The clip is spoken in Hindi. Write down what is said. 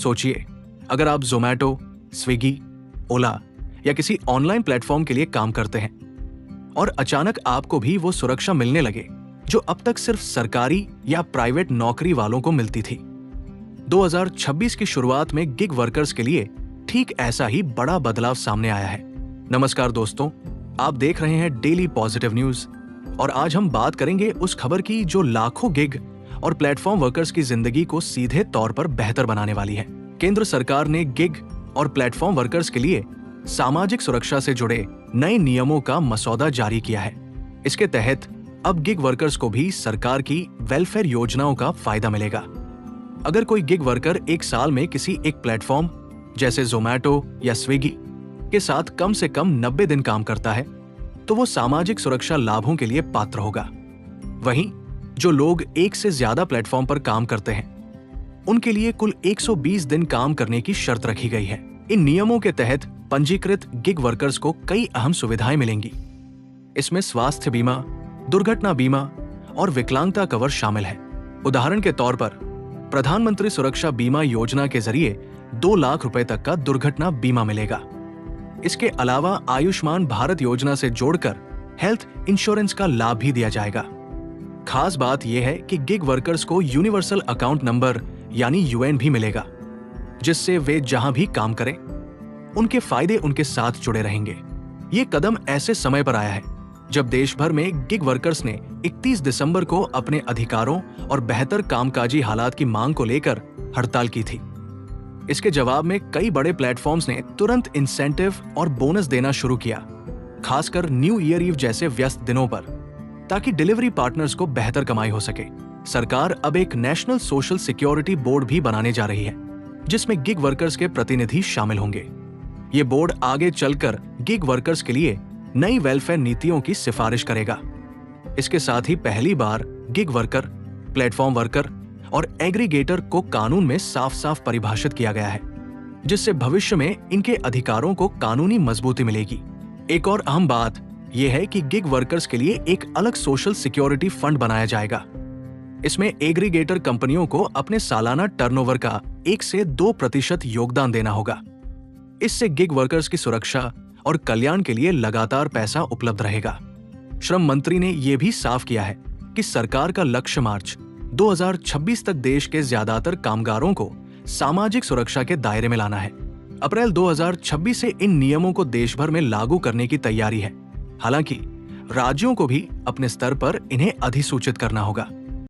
सोचिए, अगर आप जोमैटो, स्विगी, ओला या किसी ऑनलाइन प्लेटफॉर्म के लिए काम करते हैं और अचानक आपको भी वो सुरक्षा मिलने लगे जो अब तक सिर्फ सरकारी या प्राइवेट नौकरी वालों को मिलती थी। 2026 की शुरुआत में गिग वर्कर्स के लिए ठीक ऐसा ही बड़ा बदलाव सामने आया है। नमस्कार दोस्तों, आप देख रहे हैं डेली पॉजिटिव न्यूज और आज हम बात करेंगे उस खबर की जो लाखों गिग और प्लेटफॉर्म वर्कर्स की जिंदगी को सीधे तौर पर बेहतर बनाने वाली है। केंद्र सरकार ने गिग और प्लेटफॉर्म वर्कर्स के लिए सामाजिक सुरक्षा से जुड़े नए नियमों का मसौदा जारी किया है। इसके तहत अब गिग वर्कर्स को भी सरकार की वेलफेयर योजनाओं का फायदा मिलेगा। अगर कोई गिग वर्कर एक साल में किसी एक प्लेटफॉर्म जैसे जोमैटो या स्विगी के साथ कम से कम 90 दिन काम करता है तो वो सामाजिक सुरक्षा लाभों के लिए पात्र होगा। वहीं जो लोग एक से ज्यादा प्लेटफॉर्म पर काम करते हैं उनके लिए कुल 120 दिन काम करने की शर्त रखी गई है। इन नियमों के तहत पंजीकृत गिग वर्कर्स को कई अहम सुविधाएं मिलेंगी। इसमें स्वास्थ्य बीमा, दुर्घटना बीमा और विकलांगता कवर शामिल है। उदाहरण के तौर पर प्रधानमंत्री सुरक्षा बीमा योजना के जरिए 2 लाख रुपए तक का दुर्घटना बीमा मिलेगा। इसके अलावा आयुष्मान भारत योजना से जोड़कर हेल्थ इंश्योरेंस का लाभ भी दिया जाएगा। खास बात यह है कि गिग वर्कर्स को यूनिवर्सल अकाउंट नंबर यानी यूएन भी मिलेगा, जिससे वे जहां भी काम करें उनके फायदे उनके साथ जुड़े रहेंगे। ये कदम ऐसे समय पर आया है जब देश भर में गिग वर्कर्स ने 31 दिसंबर को अपने अधिकारों और बेहतर कामकाजी हालात की मांग को लेकर हड़ताल की थी। इसके जवाब में कई बड़े प्लेटफॉर्म्स ने तुरंत इंसेंटिव और बोनस देना शुरू किया, खासकर न्यू ईयर ईव जैसे व्यस्त दिनों पर, ताकि डिलीवरी पार्टनर्स को बेहतर कमाई हो सके। सरकार अब एक नेशनल सोशल सिक्योरिटी बोर्ड भी बनाने जा रही है, जिसमें गिग वर्कर्स के प्रतिनिधि शामिल होंगे। ये बोर्ड आगे चलकर गिग वर्कर्स के लिए नई वेलफेयर नीतियों की सिफारिश करेगा। इसके साथ ही पहली बार गिग वर्कर, प्लेटफॉर्म वर्कर और एग्रीगेटर को कानून में साफ साफ परिभाषित किया गया है, जिससे भविष्य में इनके अधिकारों को कानूनी मजबूती मिलेगी। एक और अहम बात यह है कि गिग वर्कर्स के लिए एक अलग सोशल सिक्योरिटी फंड बनाया जाएगा। इसमें एग्रीगेटर कंपनियों को अपने सालाना टर्नओवर का 1 से 2% योगदान देना होगा। इससे गिग वर्कर्स की सुरक्षा और कल्याण के लिए लगातार पैसा उपलब्ध रहेगा। श्रम मंत्री ने यह भी साफ किया है कि सरकार का लक्ष्य मार्च 2026 तक देश के ज्यादातर कामगारों को सामाजिक सुरक्षा के दायरे में लाना है। अप्रैल 2026 से इन नियमों को देश भर में लागू करने की तैयारी है। हालांकि राज्यों को भी अपने स्तर पर इन्हें अधिसूचित करना होगा।